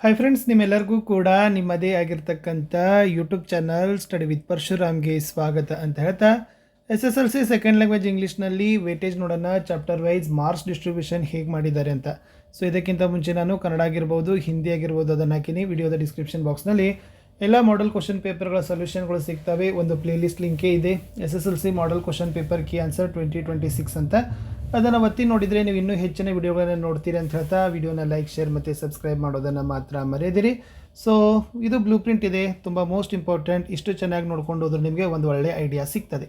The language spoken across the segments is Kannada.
ಹಾಯ್ ಫ್ರೆಂಡ್ಸ್, ನಿಮ್ಮೆಲ್ಲರಿಗೂ ಕೂಡ ನಿಮ್ಮದೇ ಆಗಿರ್ತಕ್ಕಂಥ ಯೂಟ್ಯೂಬ್ ಚಾನಲ್ ಸ್ಟಡಿ ವಿತ್ ಪರಶುರಾಮ್ಗೆ ಸ್ವಾಗತ ಅಂತ ಹೇಳ್ತಾ SSLC ಸೆಕೆಂಡ್ ಲ್ಯಾಂಗ್ವೇಜ್ ಇಂಗ್ಲೀಷ್ನಲ್ಲಿ ವೇಟೇಜ್ ನೋಡೋಣ. ಚಾಪ್ಟರ್ ವೈಸ್ ಮಾರ್ಕ್ಸ್ ಡಿಸ್ಟ್ರಿಬ್ಯೂಷನ್ ಹೇಗೆ ಮಾಡಿದ್ದಾರೆ ಅಂತ. ಸೊ ಇದಕ್ಕಿಂತ ಮುಂಚೆ ನಾನು ಕನ್ನಡ ಆಗಿರ್ಬೋದು, ಹಿಂದಿ ಆಗಿರ್ಬೋದು ಅದನ್ನು ಹಾಕಿನಿ. ವಿಡಿಯೋದ ಡಿಸ್ಕ್ರಿಪ್ಷನ್ ಬಾಕ್ಸ್ನಲ್ಲಿ ಎಲ್ಲ ಮಾಡೆಲ್ ಕ್ವಶನ್ ಪೇಪರ್ಗಳ ಸೊಲ್ಯೂಷನ್ಗಳು ಸಿಗ್ತವೆ. ಒಂದು ಪ್ಲೇಲಿಸ್ಟ್ ಲಿಂಕೇ ಇದೆ, SSLC model question paper key answer 2026 ಅಂತ. ಅದನ್ನು ಒತ್ತಿ ನೋಡಿದರೆ ನೀವು ಇನ್ನೂ ಹೆಚ್ಚಿನ ವಿಡಿಯೋಗಳನ್ನು ನೋಡ್ತೀರಿ ಅಂತ ಹೇಳ್ತಾ ವಿಡಿಯೋನ ಲೈಕ್, ಶೇರ್ ಮತ್ತು ಸಬ್ಸ್ಕ್ರೈಬ್ ಮಾಡೋದನ್ನು ಮಾತ್ರ ಮರೆಯದಿರಿ. ಸೊ ಇದು ಬ್ಲೂ ಪ್ರಿಂಟ್ ಇದೆ, ತುಂಬ ಮೋಸ್ಟ್ ಇಂಪಾರ್ಟೆಂಟ್. ಇಷ್ಟು ಚೆನ್ನಾಗಿ ನೋಡ್ಕೊಂಡು ಹೋದ್ರೆ ನಿಮಗೆ ಒಂದು ಒಳ್ಳೆಯ ಐಡಿಯಾ ಸಿಗ್ತದೆ.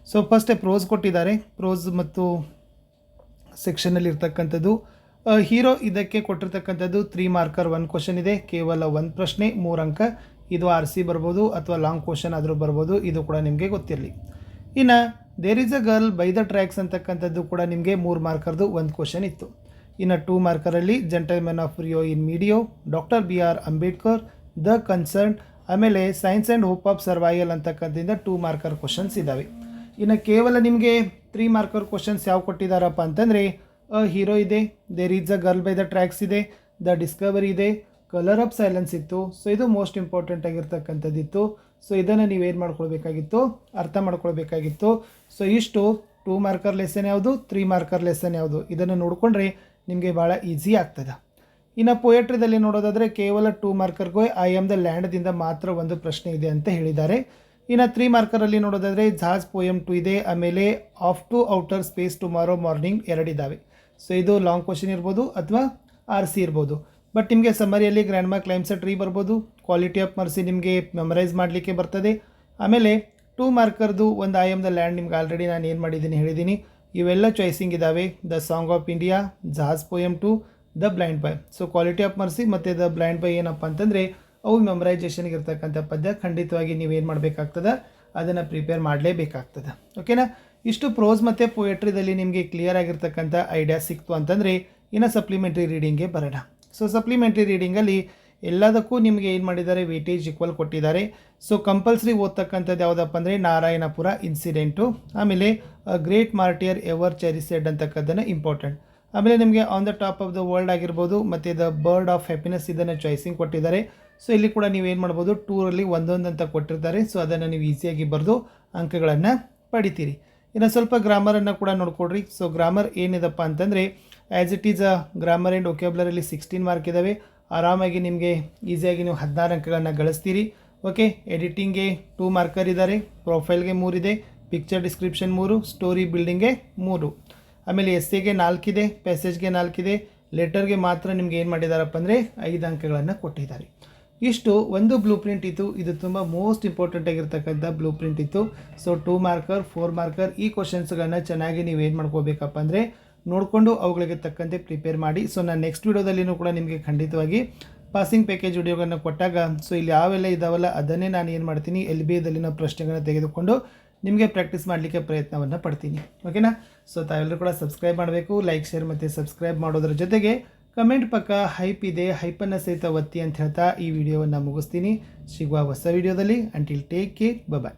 ಸೊ ಫಸ್ಟೇ ಪ್ರೋಸ್ ಕೊಟ್ಟಿದ್ದಾರೆ. ಪ್ರೋಸ್ ಮತ್ತು ಸೆಕ್ಷನಲ್ಲಿ ಇರ್ತಕ್ಕಂಥದ್ದು ಹೀರೋ ಇದಕ್ಕೆ ಕೊಟ್ಟಿರ್ತಕ್ಕಂಥದ್ದು 3 ಮಾರ್ಕರ್ 1 ಕ್ವಶನ್ ಇದೆ. ಕೇವಲ 1 ಪ್ರಶ್ನೆ 3 ಅಂಕ. ಇದು RC ಬರ್ಬೋದು ಅಥವಾ ಲಾಂಗ್ ಕ್ವಶನ್ ಆದರೂ ಬರ್ಬೋದು, ಇದು ಕೂಡ ನಿಮಗೆ ಗೊತ್ತಿರಲಿ. ಇನ್ನು there is a girl by the tracks ಅಂತಕ್ಕಂಥದ್ದು ಕೂಡ ನಿಮಗೆ 3 ಮಾರ್ಕರ್ದು 1 ಕ್ವಶನ್ ಇತ್ತು. ಇನ್ನು 2 ಮಾರ್ಕರಲ್ಲಿ gentlemen of Rio in Medio, doctor BR Ambedkar, the concern, ಆಮೇಲೆ science and hope of survival ಅಂತಕ್ಕಂಥದ್ದು 2 ಮಾರ್ಕರ್ ಕ್ವಶನ್ಸ್ ಇದ್ದಾವೆ. ಇನ್ನು ಕೇವಲ ನಿಮಗೆ 3 ಮಾರ್ಕರ್ ಕ್ವಶನ್ಸ್ ಯಾವ ಕೊಟ್ಟಿದ್ದಾರಪ್ಪ ಅಂತಂದರೆ ಹೀರೋ ಇದೆ, there is a girl by the tracks ಇದೆ, ದ ಡಿಸ್ಕವರಿ ಇದೆ, ಕಲರ್ ಆಫ್ ಸೈಲೆನ್ಸ್ ಇತ್ತು. ಸೊ ಇದು ಮೋಸ್ಟ್ ಇಂಪಾರ್ಟೆಂಟ್ ಆಗಿರ್ತಕ್ಕಂಥದ್ದಿತ್ತು. ಸೊ ಇದನ್ನು ನೀವೇನು ಮಾಡ್ಕೊಳ್ಬೇಕಾಗಿತ್ತು, ಅರ್ಥ ಮಾಡ್ಕೊಳ್ಬೇಕಾಗಿತ್ತು. ಸೊ ಇಷ್ಟು 2 ಮಾರ್ಕರ್ ಲೆಸನ್ ಯಾವುದು, 3 ಮಾರ್ಕರ್ ಲೆಸನ್ ಯಾವುದು, ಇದನ್ನು ನೋಡಿಕೊಂಡ್ರೆ ನಿಮಗೆ ಭಾಳ ಈಸಿ ಆಗ್ತದೆ. ಇನ್ನು ಪೊಯೆಟ್ರಿದಲ್ಲಿ ನೋಡೋದಾದರೆ ಕೇವಲ 2 ಮಾರ್ಕರ್ಗೆ ಐ ಆಮ್ ದ ಲ್ಯಾಂಡ್ದಿಂದ ಮಾತ್ರ ಒಂದು ಪ್ರಶ್ನೆ ಇದೆ ಅಂತ ಹೇಳಿದ್ದಾರೆ. ಇನ್ನು 3 ಮಾರ್ಕರಲ್ಲಿ ನೋಡೋದಾದರೆ ಝಾಜ್ ಪೋಯಮ್ 2 ಇದೆ, ಆಮೇಲೆ off to outer space tomorrow morning 2 ಇದ್ದಾವೆ. ಸೊ ಇದು ಲಾಂಗ್ ಕ್ವಶನ್ ಇರ್ಬೋದು ಅಥವಾ RC ಇರ್ಬೋದು. ಬಟ್ ನಿಮಗೆ ಸಮರಿಯಲ್ಲಿ grandma climbs a tree ಬರ್ಬೋದು. ಕ್ವಾಲಿಟಿ ಆಫ್ ಮರ್ಸಿ ನಿಮಗೆ ಮೆಮರೈಸ್ ಮಾಡಲಿಕ್ಕೆ ಬರ್ತದೆ. ಆಮೇಲೆ 2 ಮಾರ್ಕರ್ದು ಒಂದು ಐ ಆಮ್ ದ ಲ್ಯಾಂಡ್ ನಿಮ್ಗೆ ಆಲ್ರೆಡಿ ನಾನು ಏನು ಮಾಡಿದ್ದೀನಿ ಹೇಳಿದ್ದೀನಿ. ಇವೆಲ್ಲ ಚಾಯ್ಸಿಂಗ್ ಇದ್ದಾವೆ. ದ ಸಾಂಗ್ ಆಫ್ ಇಂಡಿಯಾ, ಝಾಜ್ poem 2, the blind boy. So quality of mercy ಮತ್ತು ದ ಬ್ಲೈಂಡ್ ಬಾಯ್ ಏನಪ್ಪ ಅಂತಂದರೆ ಅವು ಮೆಮರೈಸೇಷನ್ಗೆ ಇರ್ತಕ್ಕಂಥ ಪದ್ಯ. ಖಂಡಿತವಾಗಿ ನೀವೇನು ಮಾಡಬೇಕಾಗ್ತದೆ, ಅದನ್ನು ಪ್ರಿಪೇರ್ ಮಾಡಲೇಬೇಕಾಗ್ತದೆ. ಓಕೆನಾ. ಇಷ್ಟು ಪ್ರೋಸ್ ಮತ್ತು ಪೊಯೆಟ್ರಿದಲ್ಲಿ ನಿಮಗೆ ಕ್ಲಿಯರ್ ಆಗಿರ್ತಕ್ಕಂಥ ಐಡಿಯಾ ಸಿಕ್ತು ಅಂತಂದರೆ ಇನ್ನು ಸಪ್ಲಿಮೆಂಟ್ರಿ ರೀಡಿಂಗ್ಗೆ ಬರೋಣ. ಸೊ ಸಪ್ಲಿಮೆಂಟ್ರಿ ರೀಡಿಂಗಲ್ಲಿ ಎಲ್ಲದಕ್ಕೂ ನಿಮಗೆ ಏನು ಮಾಡಿದ್ದಾರೆ, ವೇಟೇಜ್ ಈಕ್ವಲ್ ಕೊಟ್ಟಿದ್ದಾರೆ. ಸೊ ಕಂಪಲ್ಸರಿ ಓದ್ತಕ್ಕಂಥದ್ದು ಯಾವುದಪ್ಪ ಅಂದರೆ ನಾರಾಯಣಪುರ ಇನ್ಸಿಡೆಂಟು, ಆಮೇಲೆ ಗ್ರೇಟ್ ಮಾರ್ಟಿಯರ್ ಎವರ್ ಚೆರಿಸೆಡ್ ಅಂತಕ್ಕಂಥದ್ದನ್ನು ಇಂಪಾರ್ಟೆಂಟ್. ಆಮೇಲೆ ನಿಮಗೆ on the top of the world ಆಗಿರ್ಬೋದು ಮತ್ತು ದ ಬರ್ಡ್ ಆಫ್ ಹ್ಯಾಪಿನೆಸ್ ಇದನ್ನು ಚಾಯ್ಸಿಂಗ್ ಕೊಟ್ಟಿದ್ದಾರೆ. ಸೊ ಇಲ್ಲಿ ಕೂಡ ನೀವೇನು ಮಾಡ್ಬೋದು, 2ರಲ್ಲಿ ಒಂದೊಂದು ಅಂತ ಕೊಟ್ಟಿರ್ತಾರೆ. ಸೊ ಅದನ್ನು ನೀವು ಈಸಿಯಾಗಿ ಬರೆದು ಅಂಕಗಳನ್ನು ಪಡಿತೀರಿ. ಇನ್ನು ಸ್ವಲ್ಪ ಗ್ರಾಮರನ್ನು ಕೂಡ ನೋಡ್ಕೊಡ್ರಿ. ಸೊ ಗ್ರಾಮರ್ ಏನಿದಪ್ಪ ಅಂತಂದರೆ as it is a grammar and ವೊಕ್ಯಾಬ್ಯುಲರಿಲಿ 16 ಮಾರ್ಕ್ ಇದ್ದಾವೆ. ಆರಾಮಾಗಿ ನಿಮಗೆ ಈಸಿಯಾಗಿ ನೀವು 16 ಅಂಕಗಳನ್ನು ಗಳಿಸ್ತೀರಿ. ಓಕೆ. ಎಡಿಟಿಂಗ್ಗೆ 2 ಮಾರ್ಕರ್ ಇದ್ದಾರೆ, ಪ್ರೊಫೈಲ್ಗೆ 3 ಇದೆ, ಪಿಕ್ಚರ್ ಡಿಸ್ಕ್ರಿಪ್ಷನ್ 3, ಸ್ಟೋರಿ ಬಿಲ್ಡಿಂಗ್ಗೆ 3, ಆಮೇಲೆ ಎಸ್ಸೆಗೆ 4 ಇದೆ, ಪ್ಯಾಸೇಜ್ಗೆ 4 ಇದೆ, ಲೆಟರ್ಗೆ ಮಾತ್ರ ನಿಮ್ಗೆ ಏನು ಮಾಡಿದಾರಪ್ಪ ಅಂದರೆ 5 ಅಂಕಗಳನ್ನು ಕೊಟ್ಟಿದ್ದಾರೆ. ಇಷ್ಟು ಒಂದು ಬ್ಲೂ ಪ್ರಿಂಟ್ ಇತ್ತು. ಇದು ತುಂಬ ಮೋಸ್ಟ್ ಇಂಪಾರ್ಟೆಂಟ್ ಆಗಿರ್ತಕ್ಕಂಥ ಬ್ಲೂ ಪ್ರಿಂಟ್ ಇತ್ತು. ಸೊ 2 ಮಾರ್ಕರ್ 4 ಮಾರ್ಕರ್ ಈ ಕ್ವಶನ್ಸ್ಗಳನ್ನು ಚೆನ್ನಾಗಿ ನೀವು ಏನು ಮಾಡ್ಕೋಬೇಕಪ್ಪ ಅಂದರೆ ನೋಡಿಕೊಂಡು ಅವುಗಳಿಗೆ ತಕ್ಕಂತೆ ಪ್ರಿಪೇರ್ ಮಾಡಿ. ಸೊ ನಾನು ನೆಕ್ಸ್ಟ್ ವಿಡಿಯೋದಲ್ಲಿನೂ ಕೂಡ ನಿಮಗೆ ಖಂಡಿತವಾಗಿ ಪಾಸಿಂಗ್ ಪ್ಯಾಕೇಜ್ ವಿಡಿಯೋಗಳನ್ನು ಕೊಟ್ಟಾಗ ಸೊ ಇಲ್ಲಿ ಯಾವೆಲ್ಲ ಇದಾವಲ್ಲ ಅದನ್ನೇ ನಾನು ಏನು ಮಾಡ್ತೀನಿ, LBAದಲ್ಲಿನ ಪ್ರಶ್ನೆಗಳನ್ನು ತೆಗೆದುಕೊಂಡು ನಿಮಗೆ ಪ್ರಾಕ್ಟೀಸ್ ಮಾಡಲಿಕ್ಕೆ ಪ್ರಯತ್ನವನ್ನು ಪಡ್ತೀನಿ. ಓಕೆನಾ. ಸೊ ತಾವೆಲ್ಲರೂ ಕೂಡ ಸಬ್ಸ್ಕ್ರೈಬ್ ಮಾಡಬೇಕು. ಲೈಕ್, ಶೇರ್ ಮತ್ತು ಸಬ್ಸ್ಕ್ರೈಬ್ ಮಾಡೋದ್ರ ಜೊತೆಗೆ ಕಮೆಂಟ್ ಪಕ್ಕ ಹೈಪ್ ಇದೆ, ಹೈಪನ್ನು ಸಹಿತ ಒತ್ತಿ ಅಂತ ಹೇಳ್ತಾ ಈ ವಿಡಿಯೋವನ್ನು ಮುಗಿಸ್ತೀನಿ. ಸಿಗುವ ಹೊಸ ವಿಡಿಯೋದಲ್ಲಿ. ಅಂಟಿಲ್ ಟೇಕ್ ಕೇರ್, ಬಾಯ್.